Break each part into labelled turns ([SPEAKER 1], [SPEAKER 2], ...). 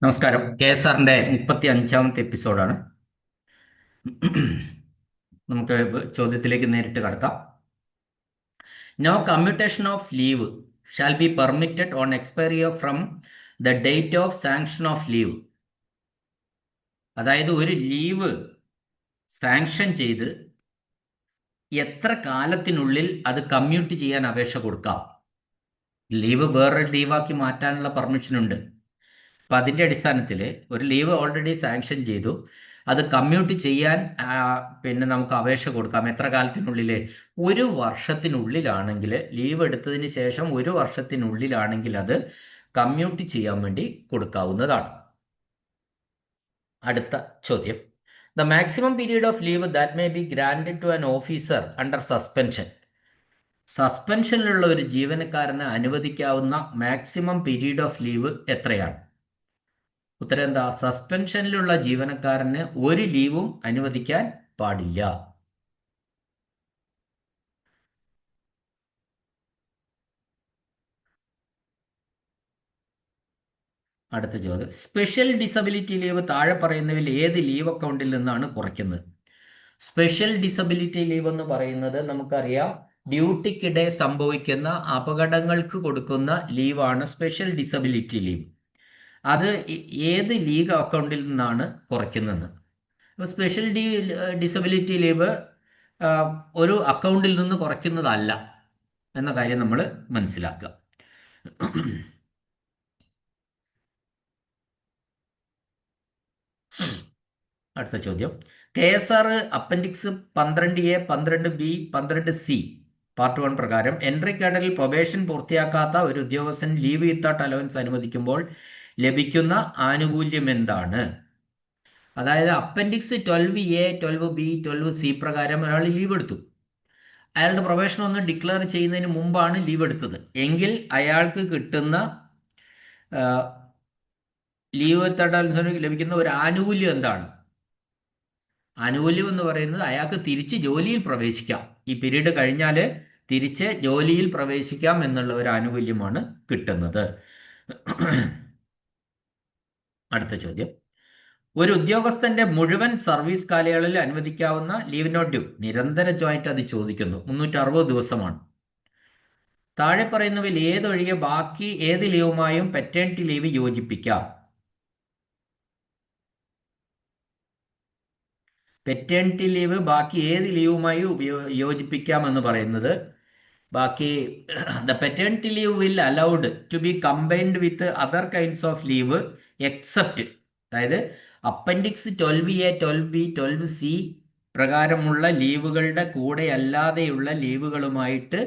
[SPEAKER 1] നമസ്കാരം. KSRന്റെ 35ാമത്തെ എപ്പിസോഡാണ്. നമുക്ക് ചോദ്യത്തിലേക്ക് നേരിട്ട് കടക്കാം. No commutation of leave shall be permitted on expiry from the date of sanction of leave. അതായത് ഒരു ലീവ് സാങ്ഷൻ ചെയ്ത് എത്ര കാലത്തിനുള്ളിൽ അത് കമ്മ്യൂട്ട് ചെയ്യാൻ അപേക്ഷ കൊടുക്കാം. ലീവ് വേറൊരു ലീവാക്കി മാറ്റാനുള്ള പെർമിഷൻ ഉണ്ട്. അപ്പം അതിൻ്റെ അടിസ്ഥാനത്തിൽ ഒരു ലീവ് ഓൾറെഡി സാങ്ഷൻ ചെയ്തു, അത് കമ്മ്യൂട്ട് ചെയ്യാൻ പിന്നെ നമുക്ക് അപേക്ഷ കൊടുക്കാം. എത്ര കാലത്തിനുള്ളിൽ? ഒരു വർഷത്തിനുള്ളിലാണെങ്കിൽ, ലീവ് എടുത്തതിന് ശേഷം ഒരു വർഷത്തിനുള്ളിലാണെങ്കിൽ അത് കമ്മ്യൂട്ട് ചെയ്യാൻ വേണ്ടി കൊടുക്കാവുന്നതാണ്. അടുത്ത ചോദ്യം. The maximum period of leave that may be granted to an officer under suspension. സസ്പെൻഷനിലുള്ള ഒരു ജീവനക്കാരന് അനുവദിക്കാവുന്ന മാക്സിമം പീരീഡ് ഓഫ് ലീവ് എത്രയാണ്? ഉത്തരം എന്താ? സസ്പെൻഷനിലുള്ള ജീവനക്കാരന് ഒരു ലീവും അനുവദിക്കാൻ പാടില്ല. അടുത്ത ചോദ്യം. സ്പെഷ്യൽ ഡിസബിലിറ്റി ലീവ് താഴെ പറയുന്നതിൽ ഏത് ലീവ് അക്കൗണ്ടിൽ നിന്നാണ് കുറയ്ക്കുന്നത്? സ്പെഷ്യൽ ഡിസബിലിറ്റി ലീവ് എന്ന് പറയുന്നത് നമുക്കറിയാം, ഡ്യൂട്ടിക്കിടെ സംഭവിക്കുന്ന അപകടങ്ങൾക്ക് കൊടുക്കുന്ന ലീവാണ് സ്പെഷ്യൽ ഡിസബിലിറ്റി ലീവ്. അത് ഏത് ലീവ് അക്കൗണ്ടിൽ നിന്നാണ് കുറയ്ക്കുന്നത്? അപ്പോൾ സ്പെഷ്യൽ ഡിസബിലിറ്റി ലീവ് ഒരു അക്കൗണ്ടിൽ നിന്ന് കുറയ്ക്കുന്നതല്ല എന്ന കാര്യം നമ്മൾ മനസ്സിലാക്കുക. അടുത്ത ചോദ്യം. KSR appendix 12A, 12B, 12C part 1 പ്രകാരം എൻട്രി കാഡറിൽ പ്രൊബേഷൻ പൂർത്തിയാക്കാത്ത ഒരു ഉദ്യോഗസ്ഥൻ ലീവ് വിത്തൗട്ട് അലവൻസ് അനുവദിക്കുമ്പോൾ ലഭിക്കുന്ന ആനുകൂല്യം എന്താണ്? അതായത് അപ്പൻഡിക്സ് 12A, 12B, 12C പ്രകാരം ഒരാൾ ലീവ് എടുത്തു. അയാളുടെ പ്രൊബേഷൻ ഒന്ന് ഡിക്ലെയർ ചെയ്യുന്നതിന് മുമ്പാണ് ലീവ് എടുത്തത് എങ്കിൽ അയാൾക്ക് കിട്ടുന്ന ലീവ് വിത്തൗട്ട് അലവൻസ് ലഭിക്കുന്ന ഒരു ആനുകൂല്യം എന്താണ്? ആനുകൂല്യം എന്ന് പറയുന്നത് അയാൾക്ക് തിരിച്ച് ജോലിയിൽ പ്രവേശിക്കാം. ഈ പീരീഡ് കഴിഞ്ഞാൽ തിരിച്ച് ജോലിയിൽ പ്രവേശിക്കാം എന്നുള്ള ഒരു ആനുകൂല്യമാണ് കിട്ടുന്നത്. അടുത്ത ചോദ്യം. ഒരു ഉദ്യോഗസ്ഥന്റെ മുഴുവൻ സർവീസ് കാലയളവിൽ അനുവദിക്കാവുന്ന ലീവ് നോട്ട് ഡ്യൂ നിരന്തരമായിട്ട് അത് ചോദിക്കുന്നു. 360 ദിവസമാണ്. താഴെ പറയുന്നവയിൽ ഏതൊഴികെ ബാക്കി ഏത് ലീവുമായും പെറ്റേണിറ്റി ലീവ് യോജിപ്പിക്കാം? പെറ്റേണിറ്റി ലീവ് ബാക്കി ഏത് ലീവുമായി യോജിപ്പിക്കാമെന്ന് പറയുന്നത്, ബാക്കി the paternity leave will allowed to be combined with other kinds of leave except, അതായത് അപ്പൻഡിക്സ് 12A, 12B, 12C പ്രകാരമുള്ള ലീവുകളുടെ കൂടെ അല്ലാതെയുള്ള ലീവുകളുമായിട്ട്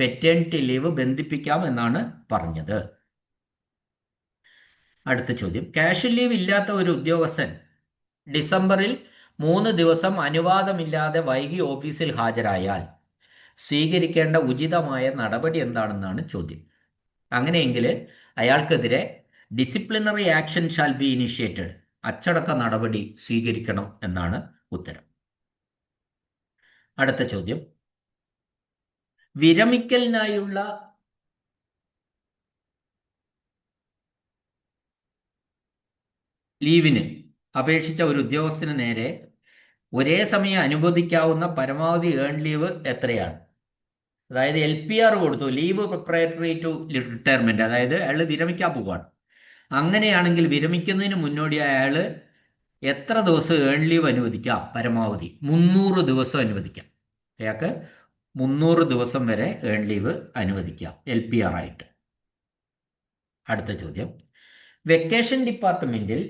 [SPEAKER 1] പെറ്റേണിറ്റി ലീവ് ബന്ധിപ്പിക്കാം എന്നാണ് പറഞ്ഞത്. അടുത്ത ചോദ്യം. കാഷ്വൽ ലീവ് ഇല്ലാത്ത ഒരു ഉദ്യോഗസ്ഥൻ ഡിസംബറിൽ 3 ദിവസം അനുവാദമില്ലാതെ വൈകി ഓഫീസിൽ ഹാജരായാൽ സ്വീകരിക്കേണ്ട ഉചിതമായ നടപടി എന്താണെന്നാണ് ചോദ്യം. അങ്ങനെയെങ്കിൽ അയാൾക്കെതിരെ disciplinary action shall be initiated, അച്ചടക്ക നടപടി സ്വീകരിക്കണം എന്നാണ് ഉത്തരം. അടുത്ത ചോദ്യം. വിരമിക്കലിനായുള്ള ലീവിന് അപേക്ഷിച്ച ഒരു ഉദ്യോഗസ്ഥന് നേരെ ഒരേ സമയം അനുവദിക്കാവുന്ന പരമാവധി ഏൺ ലീവ് എത്രയാണ്? അതായത് LPR കൊടുത്തു, ലീവ് പ്രിപ്പറേറ്ററി ടു റിട്ടയർമെന്റ്, അതായത് അയാൾ വിരമിക്കാൻ പോവുകയാണ്. അങ്ങനെയാണെങ്കിൽ വിരമിക്കുന്നതിന് മുന്നോടി അയാൾ എത്ര ദിവസം ഏൺ ലീവ് അനുവദിക്കാം? പരമാവധി 300 ദിവസം അനുവദിക്കാം. അയാൾക്ക് 300 ദിവസം വരെ ഏൺ ലീവ് അനുവദിക്കാം LPR ആയിട്ട്. അടുത്ത ചോദ്യം. വെക്കേഷൻ ഡിപ്പാർട്ട്മെന്റിൽ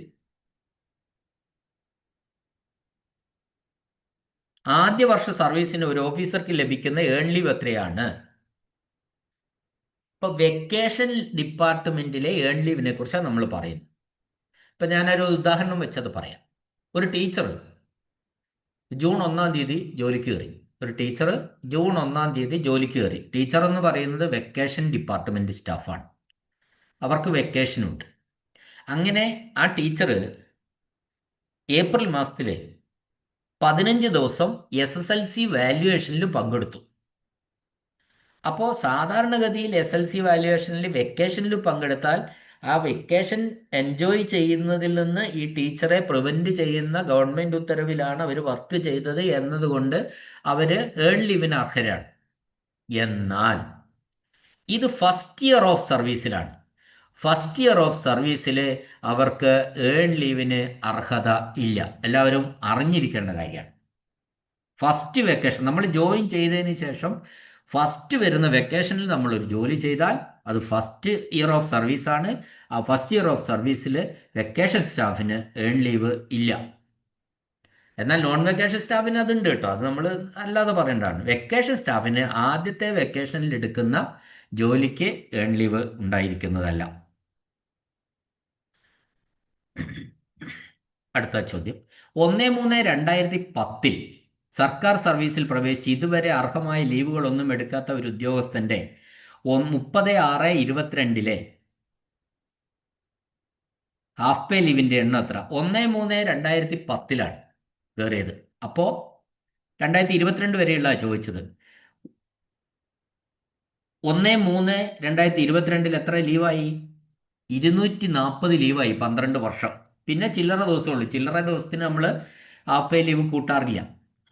[SPEAKER 1] ആദ്യ വർഷ സർവീസിന് ഒരു ഓഫീസർക്ക് ലഭിക്കുന്ന ഏൺ ലീവ് എത്രയാണ്? ഇപ്പൊ വെക്കേഷൻ ഡിപ്പാർട്ട്മെന്റിലെ ഏൺ ലീവിനെ കുറിച്ചാണ് നമ്മൾ പറയുന്നത്. ഇപ്പൊ ഞാനൊരു ഉദാഹരണം വെച്ചത് പറയാം. ഒരു ടീച്ചർ ജൂൺ 1-ാം തീയതി ജോലിക്ക് കയറി. ഒരു ടീച്ചർ ജൂൺ 1-ാം തീയതി ജോലിക്ക് കയറി. ടീച്ചർ എന്ന് പറയുന്നത് വെക്കേഷൻ ഡിപ്പാർട്ട്മെന്റ് സ്റ്റാഫാണ്. അവർക്ക് വെക്കേഷനുണ്ട്. അങ്ങനെ ആ ടീച്ചർ ഏപ്രിൽ മാസത്തിൽ 15 ദിവസം SSLC വാല്യുവേഷനിൽ പങ്കെടുത്തു. അപ്പോൾ സാധാരണഗതിയിൽ SLC വാല്യുവേഷനിൽ വെക്കേഷനിൽ പങ്കെടുത്താൽ ആ വെക്കേഷൻ എൻജോയ് ചെയ്യുന്നതിൽ നിന്ന് ഈ ടീച്ചറെ പ്രിവെന്റ് ചെയ്യുന്ന ഗവൺമെന്റ് ഉത്തരവിലാണ് അവർ വർക്ക് ചെയ്തത് എന്നതുകൊണ്ട് അവര് ഏൺ ലീവിന് അർഹരാണ്. എന്നാൽ ഇത് ഫസ്റ്റ് ഇയർ ഓഫ് സർവീസിലാണ്. ഫസ്റ്റ് ഇയർ ഓഫ് സർവീസിൽ അവർക്ക് ഏൺ ലീവിന് അർഹത ഇല്ല. എല്ലാവരും അറിഞ്ഞിരിക്കേണ്ട കാര്യമാണ്. ഫസ്റ്റ് വെക്കേഷൻ നമ്മൾ ജോയിൻ ചെയ്തതിന് ശേഷം ഫസ്റ്റ് വരുന്ന വെക്കേഷനിൽ നമ്മൾ ഒരു ജോലി ചെയ്താൽ അത് ഫസ്റ്റ് ഇയർ ഓഫ് സർവീസാണ്. ആ ഫസ്റ്റ് ഇയർ ഓഫ് സർവീസിൽ വെക്കേഷൻ സ്റ്റാഫിന് ഏൺ ലീവ് ഇല്ല. എന്നാൽ നോൺ വെക്കേഷൻ സ്റ്റാഫിന് അതുണ്ട് കേട്ടോ. അത് നമ്മൾ അല്ലാതെ പറയേണ്ടതാണ്. വെക്കേഷൻ സ്റ്റാഫിന് ആദ്യത്തെ വെക്കേഷനിൽ എടുക്കുന്ന ജോലിക്ക് ഏൺ ലീവ് ഉണ്ടായിരിക്കുന്നതല്ല. അടുത്ത ചോദ്യം, 1/3/2010 സർക്കാർ സർവീസിൽ പ്രവേശിച്ച് ഇതുവരെ അർഹമായ ലീവുകളൊന്നും എടുക്കാത്ത ഒരു ഉദ്യോഗസ്ഥന്റെ 30/6/22 ഹാഫ് പേ ലീവിന്റെ എണ്ണം എത്ര? 1/3/2010 കയറിയത്. അപ്പോ 2022 വരെയുള്ള ചോദിച്ചത്. 1/3/2022 എത്ര ലീവായി? 240 ലീവായി. 12 വർഷം. പിന്നെ ചില്ലറ ദിവസമുള്ളൂ. ചില്ലറ ദിവസത്തിന് നമ്മൾ ഹാഫ് പേ ലീവ് കൂട്ടാറില്ല.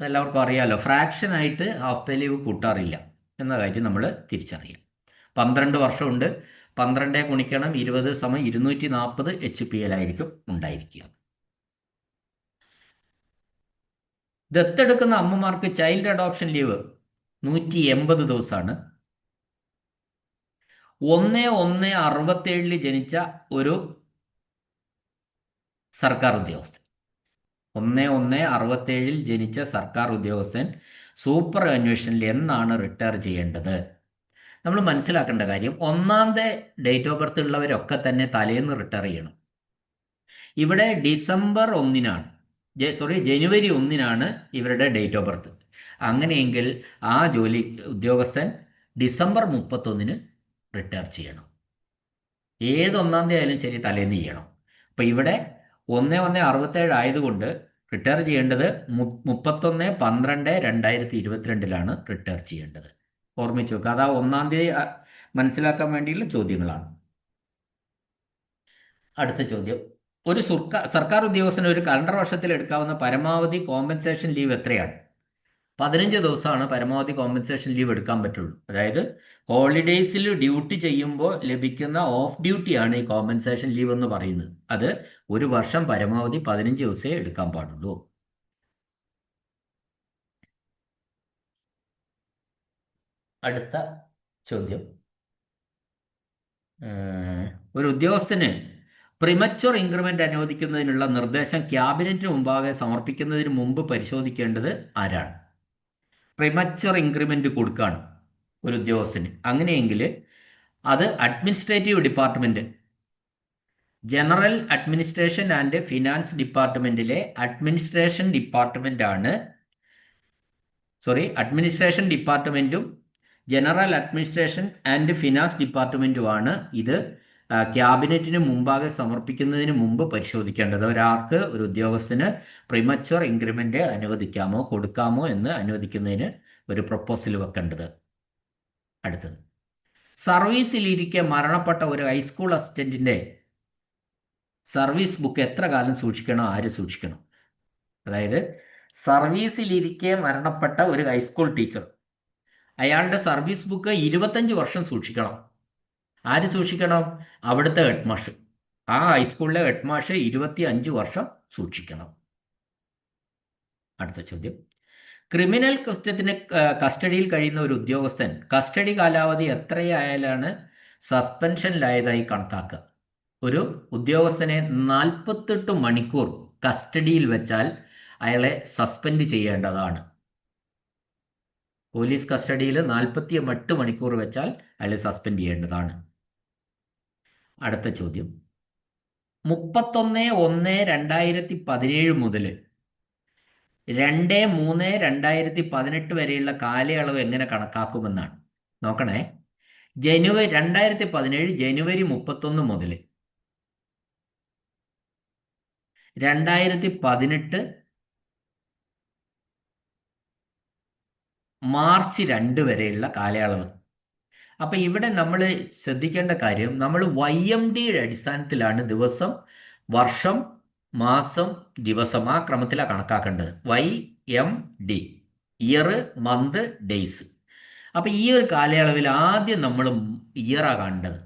[SPEAKER 1] അതെല്ലാവർക്കും അറിയാലോ. ഫ്രാക്ഷൻ ആയിട്ട് ഹാഫ് പേ ലീവ് കൂട്ടാറില്ല എന്ന കാര്യം നമ്മൾ തിരിച്ചറിയാം. 12 വർഷമുണ്ട്. 12 ഗുണിക്കണം 20 സമം 240 HPL ആയിരിക്കും ഉണ്ടായിരിക്കുക. ദത്തെടുക്കുന്ന അമ്മമാർക്ക് ചൈൽഡ് അഡോപ്ഷൻ ലീവ് 180 ദിവസമാണ്. 1/1/67 ജനിച്ച ഒരു സർക്കാർ ഉദ്യോഗസ്ഥൻ, 1/1/67 ജനിച്ച സർക്കാർ ഉദ്യോഗസ്ഥൻ സൂപ്പർ അന്വേഷണിൽ എന്നാണ് റിട്ടയർ ചെയ്യേണ്ടത്? നമ്മൾ മനസ്സിലാക്കേണ്ട കാര്യം, 1-ാമത്തെ ഡേറ്റ് ഓഫ് ബർത്ത് ഉള്ളവരൊക്കെ തന്നെ തലേന്ന് റിട്ടയർ ചെയ്യണം. ഇവിടെ ഡിസംബർ 1-നാണ്, ജനുവരി 1-നാണ് ഇവരുടെ ഡേറ്റ് ഓഫ് ബർത്ത്. അങ്ങനെയെങ്കിൽ ആ ജോലി ഉദ്യോഗസ്ഥൻ ഡിസംബർ 31-ന് റിട്ടയർ ചെയ്യണം. ഏത് 1-ാം തീയതി ആയാലും ശരി, തലേന്ന് ചെയ്യണം. അപ്പം ഇവിടെ 1/1/67 ആയതുകൊണ്ട് റിട്ടയർ ചെയ്യേണ്ടത് 31/12/2022 റിട്ടയർ ചെയ്യേണ്ടത്. ഓർമ്മിച്ചു വെക്കുക. അതാ 1-ാം തീയതി മനസ്സിലാക്കാൻ വേണ്ടിയുള്ള ചോദ്യങ്ങളാണ്. അടുത്ത ചോദ്യം, ഒരു സർക്കാർ ഉദ്യോഗസ്ഥന് ഒരു കലണ്ടർ വർഷത്തിൽ എടുക്കാവുന്ന പരമാവധി കോമ്പൻസേഷൻ ലീവ് എത്രയാണ്? 15 ദിവസമാണ് പരമാവധി കോമ്പൻസേഷൻ ലീവ് എടുക്കാൻ പറ്റുള്ളൂ. അതായത് ഹോളിഡേയ്സിൽ ഡ്യൂട്ടി ചെയ്യുമ്പോൾ ലഭിക്കുന്ന ഓഫ് ഡ്യൂട്ടിയാണ് ഈ കോമ്പൻസേഷൻ ലീവ് എന്ന് പറയുന്നത്. അത് ഒരു വർഷം പരമാവധി 15 ദിവസമേ എടുക്കാൻ പാടുള്ളൂ. അടുത്ത ചോദ്യം, ഒരു ഉദ്യോഗസ്ഥന് പ്രിമച്വർ ഇൻക്രിമെന്റ് അനുവദിക്കുന്നതിനുള്ള നിർദ്ദേശം ക്യാബിനറ്റിന് മുമ്പാകെ സമർപ്പിക്കുന്നതിന് മുമ്പ് പരിശോധിക്കേണ്ടത് ആരാണ്? പ്രിമച്വർ ഇൻക്രിമെന്റ് കൊടുക്കുകയാണ് ഒരു ഉദ്യോഗസ്ഥന്. അങ്ങനെയെങ്കിൽ അത് administrative department, general administration and finance ഡിപ്പാർട്ട്മെന്റിലെ അഡ്മിനിസ്ട്രേഷൻ ഡിപ്പാർട്ട്മെന്റും ജനറൽ അഡ്മിനിസ്ട്രേഷൻ ആൻഡ് ഫിനാൻസ് ഡിപ്പാർട്ട്മെന്റുമാണ് ഇത് ക്യാബിനറ്റിന് മുമ്പാകെ സമർപ്പിക്കുന്നതിന് മുമ്പ് പരിശോധിക്കേണ്ടത്. ഒരാൾക്ക്, ഒരു ഉദ്യോഗസ്ഥന് പ്രിമച്വർ ഇൻക്രിമെന്റ് അനുവദിക്കാമോ കൊടുക്കാമോ എന്ന് അനുവദിക്കുന്നതിന് ഒരു പ്രൊപ്പോസൽ വെക്കേണ്ടത്. അടുത്തത്, സർവീസിലിരിക്കെ മരണപ്പെട്ട ഒരു ഹൈസ്കൂൾ അസിസ്റ്റന്റിന്റെ സർവീസ് ബുക്ക് എത്ര കാലം സൂക്ഷിക്കണം? ആര് സൂക്ഷിക്കണം? അതായത് സർവീസിലിരിക്കെ മരണപ്പെട്ട ഒരു ഹൈസ്കൂൾ ടീച്ചർ, അയാളുടെ സർവീസ് ബുക്ക് 25 വർഷം സൂക്ഷിക്കണം. ആര് സൂക്ഷിക്കണം? അവിടുത്തെ ഹെഡ് മാഷ്. ആ ഹൈസ്കൂളിലെ ഹെഡ് മാഷ് 25 വർഷം സൂക്ഷിക്കണം. അടുത്ത ചോദ്യം, ക്രിമിനൽ കുറ്റത്തിന് കസ്റ്റഡിയിൽ കഴിയുന്ന ഒരു ഉദ്യോഗസ്ഥൻ കസ്റ്റഡി കാലാവധി എത്രയായാലാണ് സസ്പെൻഷനിലായതായി കണക്കാക്കുക? ഒരു ഉദ്യോഗസ്ഥനെ 48 മണിക്കൂർ കസ്റ്റഡിയിൽ വെച്ചാൽ അയാളെ സസ്പെൻഡ് ചെയ്യേണ്ടതാണ്. പോലീസ് കസ്റ്റഡിയിൽ 48 മണിക്കൂർ വെച്ചാൽ അയാളെ സസ്പെൻഡ് ചെയ്യേണ്ടതാണ്. അടുത്ത ചോദ്യം, 31/1/2017 മുതൽ 2/3/2018 വരെയുള്ള കാലയളവ് എങ്ങനെ കണക്കാക്കുമെന്നാണ്. നോക്കണേ, 2017 ജനുവരി 31 മുതൽ 2018 മാർച്ച് 2 വരെയുള്ള കാലയളവ്. അപ്പൊ ഇവിടെ നമ്മൾ ശ്രദ്ധിക്കേണ്ട കാര്യം, നമ്മൾ YMDയുടെ അടിസ്ഥാനത്തിലാണ് ദിവസം, വർഷം, മാസം, ദിവസം ആ ക്രമത്തിലാണ് കണക്കാക്കേണ്ടത്. YMD, year, month, days. അപ്പൊ ഈ ഒരു കാലയളവിൽ ആദ്യം നമ്മൾ ഇയറാ കണ്ടത്.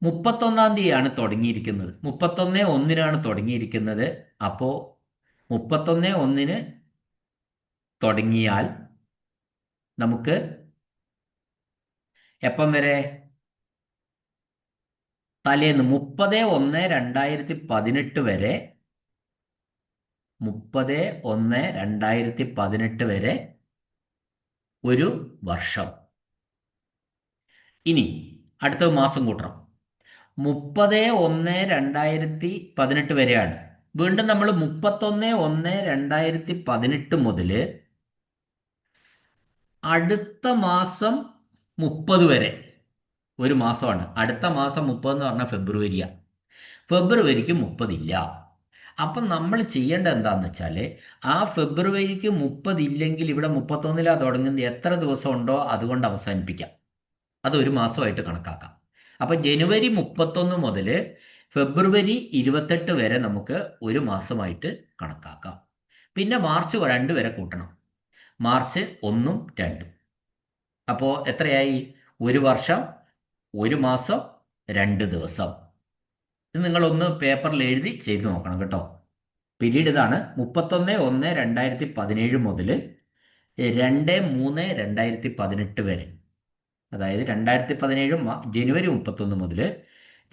[SPEAKER 1] 31-ാം തീയതിയാണ് തുടങ്ങിയിരിക്കുന്നത്. 31/1-നാണ് തുടങ്ങിയിരിക്കുന്നത്. അപ്പോ 31/1 തുടങ്ങിയാൽ നമുക്ക് എപ്പം വരെ? തലേന്ന് 30/1/2018 വരെ, 30/1/2018 വരെ ഒരു വർഷം. ഇനി അടുത്ത മാസം കൂട്ടണം. 30/1/2018 വരെയാണ്. വീണ്ടും നമ്മൾ 31/1/2018 മുതൽ അടുത്ത മാസം 30 വരെ ഒരു മാസമാണ്. അടുത്ത മാസം 30 എന്ന് പറഞ്ഞാൽ ഫെബ്രുവരിയാണ്. ഫെബ്രുവരിക്ക് 30 ഇല്ല. അപ്പം നമ്മൾ ചെയ്യേണ്ടത് എന്താണെന്ന് വെച്ചാൽ, ആ ഫെബ്രുവരിക്ക് 30 ഇല്ലെങ്കിൽ ഇവിടെ 31-ലാണ് തുടങ്ങുന്നത്. എത്ര ദിവസം ഉണ്ടോ അതുകൊണ്ട് അവസാനിപ്പിക്കാം. അതൊരു മാസമായിട്ട് കണക്കാക്കാം. അപ്പം ജനുവരി 31 മുതൽ ഫെബ്രുവരി 28 വരെ നമുക്ക് ഒരു മാസമായിട്ട് കണക്കാക്കാം. പിന്നെ മാർച്ച് 2 വരെ കൂട്ടണം. മാർച്ച് 1ഉം 2ഉം. അപ്പോൾ എത്രയായി? ഒരു വർഷം, ഒരു മാസം, 2 ദിവസം. ഇത് നിങ്ങളൊന്ന് പേപ്പറിൽ എഴുതി ചെയ്ത് നോക്കണം കേട്ടോ. പീരീഡ് ഇതാണ്. 31/1/2017 മുതൽ 2/3/2018 വരെ. അതായത് 2017 ജനുവരി 31 മുതൽ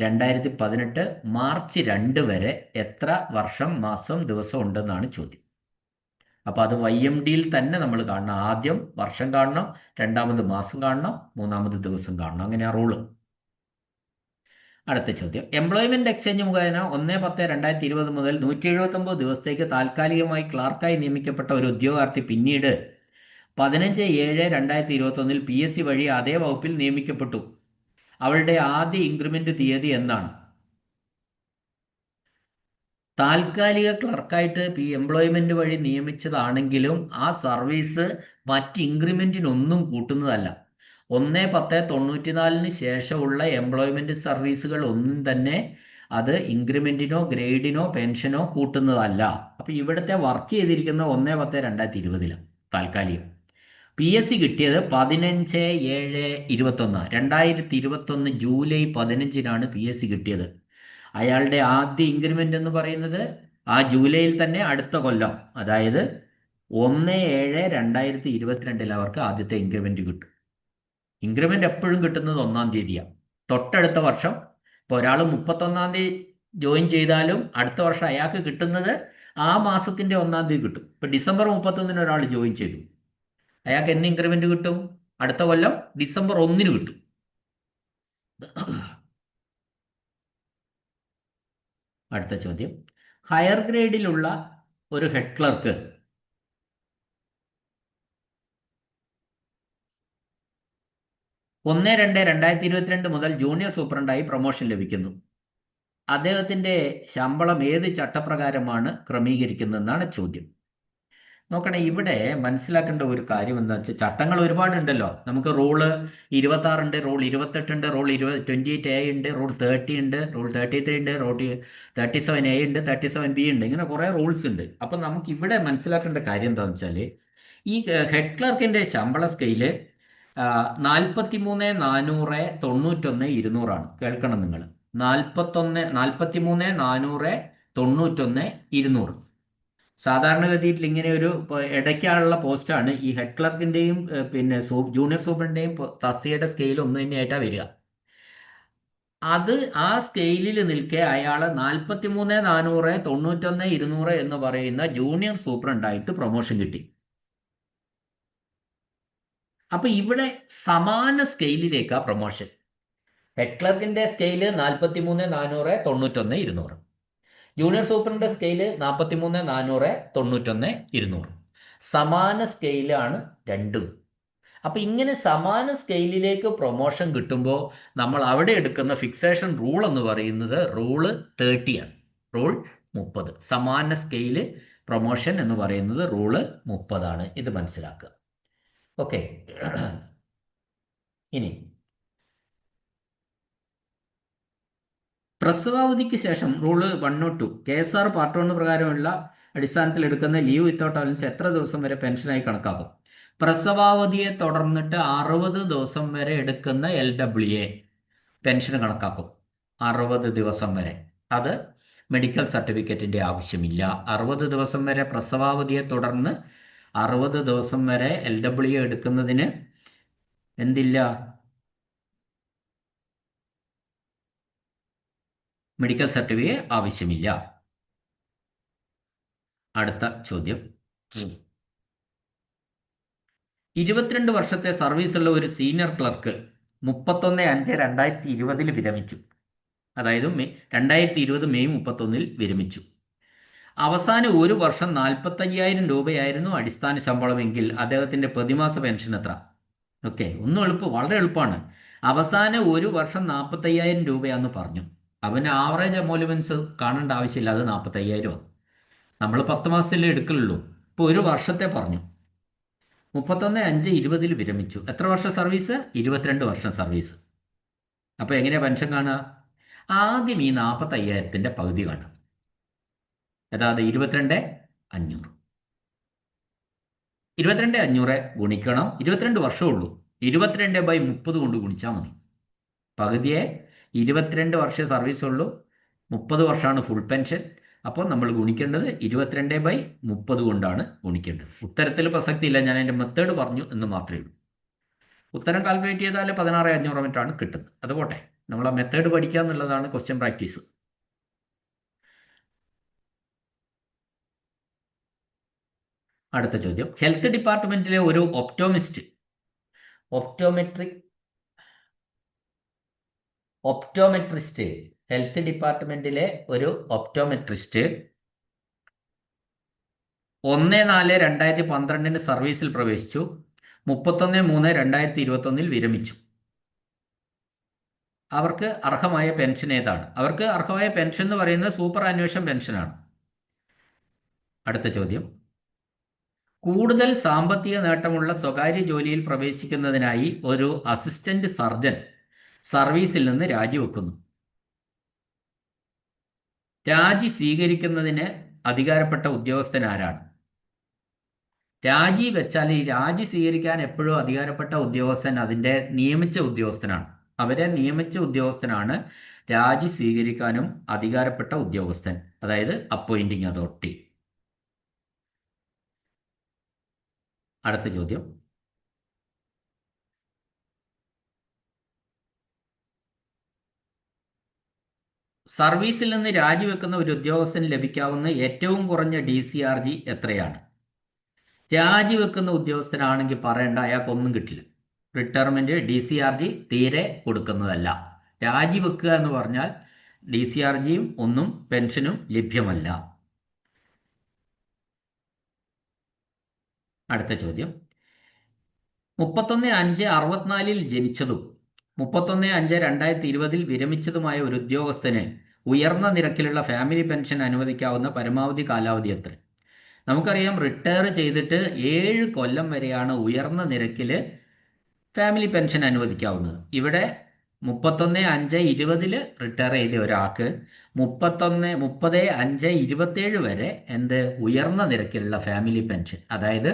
[SPEAKER 1] 2018 മാർച്ച് 2 വരെ എത്ര വർഷം, മാസം, ദിവസം ഉണ്ടെന്നാണ് ചോദ്യം. അപ്പോൾ അത് YMDയിൽ തന്നെ നമ്മൾ കാണണം. ആദ്യം വർഷം കാണണം, രണ്ടാമത് മാസം കാണണം, മൂന്നാമത് ദിവസം കാണണം. അങ്ങനെയാ റൂള്. അടുത്ത ചോദ്യം. എംപ്ലോയ്മെന്റ് എക്സ്ചേഞ്ച് മുഖേന 1/10/2020 മുതൽ 179 ദിവസത്തേക്ക് താൽക്കാലികമായി ക്ലാർക്കായി നിയമിക്കപ്പെട്ട ഒരു ഉദ്യോഗാർത്ഥി പിന്നീട് 15/7/2021 PSC വഴി അതേ വകുപ്പിൽ നിയമിക്കപ്പെട്ടു. അവളുടെ ആദ്യ ഇൻക്രിമെന്റ് തീയതി എന്നാണ്? താൽക്കാലിക ക്ലർക്കായിട്ട് എംപ്ലോയ്മെന്റ് വഴി നിയമിച്ചതാണെങ്കിലും ആ സർവീസ് മറ്റ് ഇൻക്രിമെന്റിനൊന്നും കൂട്ടുന്നതല്ല. 1/10/94 ശേഷമുള്ള എംപ്ലോയ്മെന്റ് സർവീസുകൾ ഒന്നും തന്നെ അത് ഇൻക്രിമെന്റിനോ ഗ്രേഡിനോ പെൻഷനോ കൂട്ടുന്നതല്ല. അപ്പൊ ഇവിടുത്തെ വർക്ക് ചെയ്തിരിക്കുന്ന 1/10/2020 താൽക്കാലികം. PSC കിട്ടിയത് 15/7/21. 2021 ജൂലൈ 15-നാണ് PSC കിട്ടിയത്. അയാളുടെ ആദ്യ ഇൻക്രിമെന്റ് എന്ന് പറയുന്നത് ആ ജൂലൈയിൽ തന്നെ അടുത്ത കൊല്ലം, അതായത് 1/7/2022 അവർക്ക് ആദ്യത്തെ ഇൻക്രിമെന്റ് കിട്ടും. ഇൻക്രിമെന്റ് എപ്പോഴും കിട്ടുന്നത് 1-ാം തീയതിയാണ്. തൊട്ടടുത്ത വർഷം ഇപ്പോൾ ഒരാൾ 31-ാം തീയതി ജോയിൻ ചെയ്താലും അടുത്ത വർഷം അയാൾക്ക് കിട്ടുന്നത് ആ മാസത്തിന്റെ 1-ാം തീയതി കിട്ടും. ഇപ്പൊ ഡിസംബർ 31-ന് ഒരാൾ ജോയിൻ ചെയ്തു, അയാൾക്ക് എന്ന് ഇൻക്രിമെന്റ് കിട്ടും? അടുത്ത കൊല്ലം ഡിസംബർ 1-ന് കിട്ടും. അടുത്ത ചോദ്യം. ഹയർ ഗ്രേഡിലുള്ള ഒരു ഹെഡ് ക്ലർക്ക് 1/2/2022 മുതൽ ജൂനിയർ സൂപ്രണ്ടായി പ്രൊമോഷൻ ലഭിക്കുന്നു. അദ്ദേഹത്തിന്റെ ശമ്പളം ഏത് ചട്ടപ്രകാരമാണ് ക്രമീകരിക്കുന്നതെന്നാണ് ചോദ്യം. നോക്കണേ, ഇവിടെ മനസ്സിലാക്കേണ്ട ഒരു കാര്യം എന്താ വെച്ചാൽ, ചട്ടങ്ങൾ ഒരുപാടുണ്ടല്ലോ. നമുക്ക് റൂള് 26 ഉണ്ട്, റൂൾ 28 ഉണ്ട്, റൂൾ 28A ഉണ്ട്, റൂൾ 30 ഉണ്ട്, റൂൾ 33 ഉണ്ട്, റൂൾ 37A ഉണ്ട്, 37B ഉണ്ട്. ഇങ്ങനെ കുറെ റൂൾസ് ഉണ്ട്. അപ്പൊ നമുക്ക് ഇവിടെ മനസ്സിലാക്കേണ്ട കാര്യം എന്താണെന്ന് വെച്ചാൽ, ഈ ഹെഡ് ക്ലർക്കിന്റെ ശമ്പള സ്കെയില് 43,491,200 കേൾക്കണം നിങ്ങൾ. 43,491,200. സാധാരണഗതിയിൽ ഇങ്ങനെ ഒരു ഇടയ്ക്കാനുള്ള പോസ്റ്റാണ്. ഈ ഹെഡ് ക്ലർക്കിന്റെയും പിന്നെ ജൂനിയർ സൂപ്രണ്ടിന്റെയും തസ്തികയുടെ സ്കെയിൽ ഒന്ന് തന്നെയായിട്ടാണ് വരിക. അത് ആ സ്കെയിലിൽ നിൽക്കെ അയാൾ 43,491,200 എന്ന് പറയുന്ന ജൂനിയർ സൂപ്രണ്ടായിട്ട് പ്രൊമോഷൻ കിട്ടി. അപ്പൊ ഇവിടെ സമാന സ്കെയിലിലേക്കാ പ്രൊമോഷൻ. ഹെഡ് ക്ലർക്കിന്റെ സ്കെയില് 43,491,200, ജൂനിയർ സൂപ്രണ്ടിന്റെ സ്കെയില് 43,491,200. സമാന സ്കെയിലാണ് രണ്ടും. അപ്പൊ ഇങ്ങനെ സമാന സ്കെയിലിലേക്ക് പ്രൊമോഷൻ കിട്ടുമ്പോൾ നമ്മൾ അവിടെ എടുക്കുന്ന ഫിക്സേഷൻ റൂൾ എന്ന് പറയുന്നത് റൂള് 30 ആണ്. റൂൾ 30. സമാന സ്കെയില് പ്രൊമോഷൻ എന്ന് പറയുന്നത് റൂള് 30 ആണ്. ഇത് മനസ്സിലാക്കുക. ഓക്കെ. ഇനി പ്രസവാവധിക്ക് ശേഷം റൂള് 102 KSR പാർട്ട് 1 പ്രകാരമുള്ള അടിസ്ഥാനത്തിൽ എടുക്കുന്ന ലീവ് വിത്തൗട്ട് അലവൻസ് എത്ര ദിവസം വരെ പെൻഷനായി കണക്കാക്കും? പ്രസവാവധിയെ തുടർന്നിട്ട് 60 ദിവസം വരെ എടുക്കുന്ന LWA പെൻഷൻ കണക്കാക്കും. 60 ദിവസം വരെ. അത് മെഡിക്കൽ സർട്ടിഫിക്കറ്റിന്റെ ആവശ്യമില്ല. 60 ദിവസം വരെ പ്രസവാവധിയെ തുടർന്ന് 60 ദിവസം വരെ LWA എടുക്കുന്നതിന് എന്തില്ല? മെഡിക്കൽ സർട്ടിഫിക്കറ്റ് ആവശ്യമില്ല. അടുത്ത ചോദ്യം. 22 വർഷത്തെ സർവീസുള്ള ഒരു സീനിയർ ക്ലർക്ക് 31/5/2020 വിരമിച്ചു. അതായത് 2020 മെയ് 31 വിരമിച്ചു. അവസാന ഒരു വർഷം 45,000 രൂപയായിരുന്നു അടിസ്ഥാന ശമ്പളമെങ്കിൽ അദ്ദേഹത്തിന്റെ പ്രതിമാസ പെൻഷൻ എത്ര? ഓക്കെ, വളരെ എളുപ്പമാണ്. അവസാന ഒരു വർഷം 45,000 രൂപയാന്ന് പറഞ്ഞു. അവന് ആവറേജ് എമോലുമെന്റ്സ് കാണേണ്ട ആവശ്യമില്ല, അത് 45,000. നമ്മൾ 10 മാസത്തിലേ എടുക്കുള്ളൂ. ഇപ്പോൾ ഒരു വർഷത്തെ പറഞ്ഞു. 31/5/20 വിരമിച്ചു. എത്ര വർഷം സർവീസ്? 22 വർഷം സർവീസ്. അപ്പോൾ എങ്ങനെയാ പെൻഷൻ കാണുക? ആദ്യം ഈ 45,000ന്റെ പകുതി കാണുക. അതായത് 22,500. 22,500 ഗുണിക്കണം. 22 വർഷമുള്ളൂ. 22/30 കൊണ്ട് ഗുണിച്ചാൽ മതി. പകുതിയെ 22 വർഷം സർവീസ് ഉള്ളൂ, 30 വർഷമാണ് ഫുൾ പെൻഷൻ. അപ്പോൾ നമ്മൾ ഗുണിക്കേണ്ടത് 22/30 കൊണ്ടാണ് ഗുണിക്കേണ്ടത്. ഉത്തരത്തിൽ പ്രസക്തിയില്ല, ഞാൻ എൻ്റെ മെത്തേഡ് പറഞ്ഞു എന്ന് മാത്രമേ ഉള്ളൂ. ഉത്തരം കാൽക്കുലേറ്റ് ചെയ്താൽ 16,500 മിനിറ്റാണ് കിട്ടുന്നത്. അതുപോട്ടെ, നമ്മൾ ആ മെത്തേഡ് പഠിക്കുക എന്നുള്ളതാണ് ക്വസ്റ്റ്യൻ പ്രാക്ടീസ്. അടുത്ത ചോദ്യം. ഹെൽത്ത് ഡിപ്പാർട്ട്മെന്റിലെ ഒരു ഒപ്റ്റോമെട്രിസ്റ്റ് ഹെൽത്ത് ഡിപ്പാർട്ട്മെന്റിലെ ഒരു ഒപ്റ്റോമെട്രിസ്റ്റ് 1/4/2012 സർവീസിൽ പ്രവേശിച്ചു. 31/3/2021 വിരമിച്ചു. അവർക്ക് അർഹമായ പെൻഷൻ ഏതാണ്? അവർക്ക് അർഹമായ പെൻഷൻ എന്ന് പറയുന്നത് സൂപ്പർ ആനുവേഷൻ പെൻഷനാണ്. അടുത്ത ചോദ്യം. കൂടുതൽ സാമ്പത്തിക നേട്ടമുള്ള സ്വകാര്യ ജോലിയിൽ പ്രവേശിക്കുന്നതിനായി ഒരു അസിസ്റ്റന്റ് സർജൻ സർവീസിൽ നിന്ന് രാജിവെക്കുന്നു. രാജി സ്വീകരിക്കുന്നതിന് അധികാരപ്പെട്ട ഉദ്യോഗസ്ഥൻ ആരാണ്? രാജി വെച്ചാൽ ഈ രാജി സ്വീകരിക്കാൻ എപ്പോഴും അധികാരപ്പെട്ട ഉദ്യോഗസ്ഥൻ അതിൻ്റെ നിയമിച്ച ഉദ്യോഗസ്ഥനാണ്. അവരെ നിയമിച്ച ഉദ്യോഗസ്ഥനാണ് രാജി സ്വീകരിക്കാനും അധികാരപ്പെട്ട ഉദ്യോഗസ്ഥൻ, അതായത് അപ്പോയിന്റിംഗ് അതോറിറ്റി. അടുത്ത ചോദ്യം. സർവീസിൽ നിന്ന് രാജിവെക്കുന്ന ഒരു ഉദ്യോഗസ്ഥന് ലഭിക്കാവുന്ന ഏറ്റവും കുറഞ്ഞ DCRG എത്രയാണ്? രാജിവെക്കുന്ന ഉദ്യോഗസ്ഥനാണെങ്കിൽ പറയേണ്ട, അയാൾക്കൊന്നും കിട്ടില്ല. റിട്ടയർമെന്റ് DCRG തീരെ കൊടുക്കുന്നതല്ല. രാജിവെക്കുക എന്ന് പറഞ്ഞാൽ DCRGയും ഒന്നും പെൻഷനും ലഭ്യമല്ല. അടുത്ത ചോദ്യം. 31/5/64 ജനിച്ചതും 31/5/2020 വിരമിച്ചതുമായ ഒരു ഉദ്യോഗസ്ഥന് ഉയർന്ന നിരക്കിലുള്ള ഫാമിലി പെൻഷൻ അനുവദിക്കാവുന്ന പരമാവധി കാലാവധി എത്ര? നമുക്കറിയാം, റിട്ടയർ ചെയ്തിട്ട് 7 കൊല്ലം വരെയാണ് ഉയർന്ന നിരക്കിൽ ഫാമിലി പെൻഷൻ അനുവദിക്കാവുന്നത്. ഇവിടെ 31/5/20 റിട്ടയർ ചെയ്ത ഒരാൾക്ക് 30/5/27 വരെ ഉയർന്ന നിരക്കിലുള്ള ഫാമിലി പെൻഷൻ, അതായത്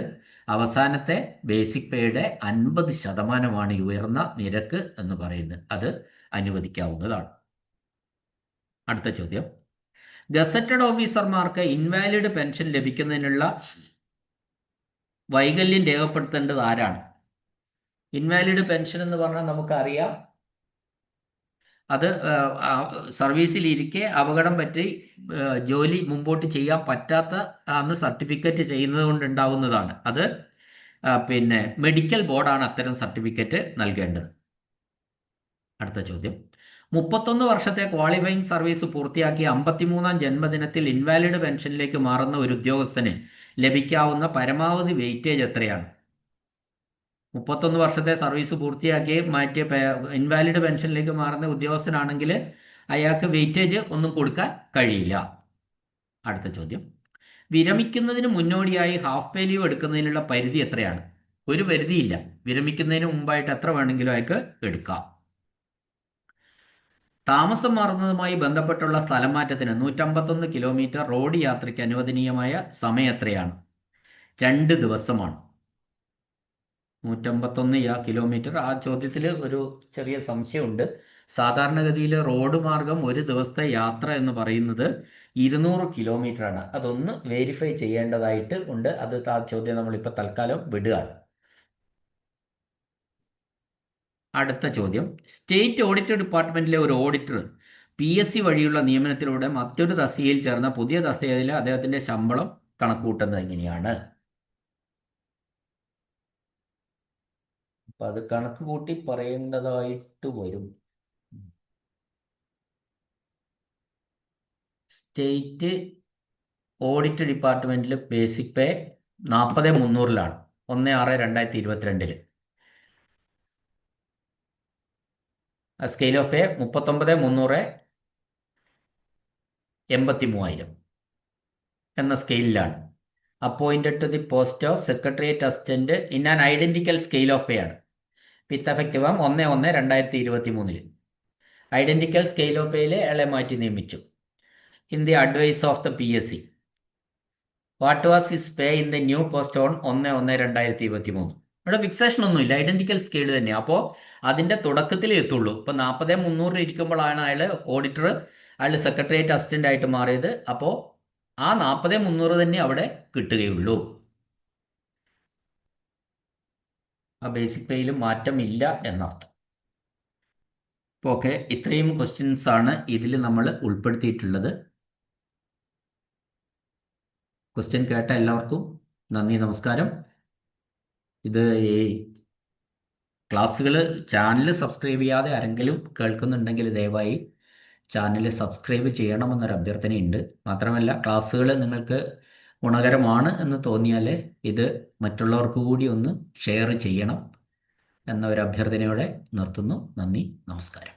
[SPEAKER 1] അവസാനത്തെ ബേസിക് പേയുടെ 50% ഈ ഉയർന്ന നിരക്ക് എന്ന് പറയുന്നത്, അത് അനുവദിക്കാവുന്നതാണ്. അടുത്ത ചോദ്യം. ഗസറ്റഡ് ഓഫീസർമാർക്ക് ഇൻവാലിഡ് പെൻഷൻ ലഭിക്കുന്നതിനുള്ള വൈകല്യം രേഖപ്പെടുത്തേണ്ടത് ആരാണ്? ഇൻവാലിഡ് പെൻഷൻ എന്ന് പറഞ്ഞാൽ നമുക്കറിയാം, അത് സർവീസിലിരിക്കെ അപകടം പറ്റി ജോലി മുമ്പോട്ട് ചെയ്യാൻ പറ്റാത്ത അന്ന് സർട്ടിഫിക്കറ്റ് ചെയ്യുന്നത് കൊണ്ട് ഉണ്ടാവുന്നതാണ്. അത് മെഡിക്കൽ ബോർഡാണ് അത്തരം സർട്ടിഫിക്കറ്റ് നൽകേണ്ടത്. അടുത്ത ചോദ്യം. 31 വർഷത്തെ ക്വാളിഫയിങ് സർവീസ് പൂർത്തിയാക്കി 53ാം ജന്മദിനത്തിൽ ഇൻവാലിഡ് പെൻഷനിലേക്ക് മാറുന്ന ഒരു ഉദ്യോഗസ്ഥന് ലഭിക്കാവുന്ന പരമാവധി വെയിറ്റേജ് എത്രയാണ്? 31 വർഷത്തെ സർവീസ് പൂർത്തിയാക്കി ഇൻവാലിഡ് പെൻഷനിലേക്ക് മാറുന്ന ഉദ്യോഗസ്ഥനാണെങ്കിൽ അയാൾക്ക് വെയിറ്റേജ് ഒന്നും കൊടുക്കാൻ കഴിയില്ല. അടുത്ത ചോദ്യം. വിരമിക്കുന്നതിന് മുന്നോടിയായി ഹാഫ് പേ ലീവ് എടുക്കുന്നതിനുള്ള പരിധി എത്രയാണ്? ഒരു പരിധിയില്ല. വിരമിക്കുന്നതിന് മുമ്പായിട്ട് എത്ര വേണമെങ്കിലും അയാൾക്ക് എടുക്കാം. താമസം മാറുന്നതുമായി ബന്ധപ്പെട്ടുള്ള സ്ഥലംമാറ്റത്തിന് 151 കിലോമീറ്റർ റോഡ് യാത്രയ്ക്ക് അനുവദനീയമായ സമയം എത്രയാണ്? 2 ദിവസമാണ്. 151 കിലോമീറ്റർ. ആ ചോദ്യത്തിൽ ഒരു ചെറിയ സംശയമുണ്ട്. സാധാരണഗതിയിൽ റോഡ് മാർഗം ഒരു ദിവസത്തെ യാത്ര എന്ന് പറയുന്നത് 200 ആണ്. അതൊന്ന് വെരിഫൈ ചെയ്യേണ്ടതായിട്ട് ഉണ്ട്. അത് ആ ചോദ്യം നമ്മളിപ്പോൾ തൽക്കാലം വിടുകയാണ്. അടുത്ത ചോദ്യം, സ്റ്റേറ്റ് ഓഡിറ്റ് ഡിപ്പാർട്ട്മെന്റിലെ ഒരു ഓഡിറ്റർ PSC വഴിയുള്ള നിയമനത്തിലൂടെ മറ്റൊരു തസ്തികയിൽ ചേർന്ന പുതിയ തസ്തികയിൽ അദ്ദേഹത്തിന്റെ ശമ്പളം കണക്കുകൂട്ടുന്നത് എങ്ങനെയാണ്? അപ്പൊ അത് കണക്ക് കൂട്ടി പറയേണ്ടതായിട്ട് വരും. സ്റ്റേറ്റ് ഓഡിറ്റ് ഡിപ്പാർട്ട്മെന്റിൽ basic pay 40,300 1/6/2022. Scale of pay 39,300 83,000 എന്ന സ്കെയിലാണ്. Appointed to the post of secretariat assistant in an identical scale of pay ആണ്. With effective 1/1/2023. Identical scale of പേയിൽ അയാളെ മാറ്റി നിയമിച്ചു. In the advise of the PSC. What was his pay in the new post on 1/1/2023? ഇവിടെ fixation ഒന്നുമില്ല, identical scale തന്നെയാണ്. അപ്പോൾ അതിന്റെ തുടക്കത്തിൽ എത്തുള്ളൂ. ഇപ്പം 40,300 ഇരിക്കുമ്പോഴാണ് ഓഡിറ്റർ അയാൾ സെക്രട്ടേറിയറ്റ് അസിസ്റ്റന്റ് ആയിട്ട് മാറിയത്. അപ്പോൾ ആ 40,300 തന്നെ അവിടെ കിട്ടുകയുള്ളൂ. ആ ബേസിക് പേയിൽ മാറ്റമില്ല എന്നർത്ഥം. ഇപ്പോൾ ഓക്കെ, ഇത്രയും ക്വസ്റ്റ്യൻസ് ആണ് ഇതിൽ നമ്മൾ ഉൾപ്പെടുത്തിയിട്ടുള്ളത്. ക്വസ്റ്റ്യൻ കേട്ട എല്ലാവർക്കും നന്ദി, നമസ്കാരം. ഇത് ഈ ക്ലാസ്സുകൾ ചാനൽ സബ്സ്ക്രൈബ് ചെയ്യാതെ ആരെങ്കിലും കേൾക്കുന്നുണ്ടെങ്കിൽ ദയവായി ചാനൽ സബ്സ്ക്രൈബ് ചെയ്യണമെന്നൊരു അഭ്യർത്ഥനയുണ്ട്. മാത്രമല്ല, ക്ലാസ്സുകൾ നിങ്ങൾക്ക് ഗുണകരമാണ് എന്ന് തോന്നിയാൽ ഇത് മറ്റുള്ളവർക്ക് കൂടി ഒന്ന് ഷെയർ ചെയ്യണം എന്ന ഒരു അഭ്യർത്ഥനയോടെ നിർത്തുന്നു. നന്ദി, നമസ്കാരം.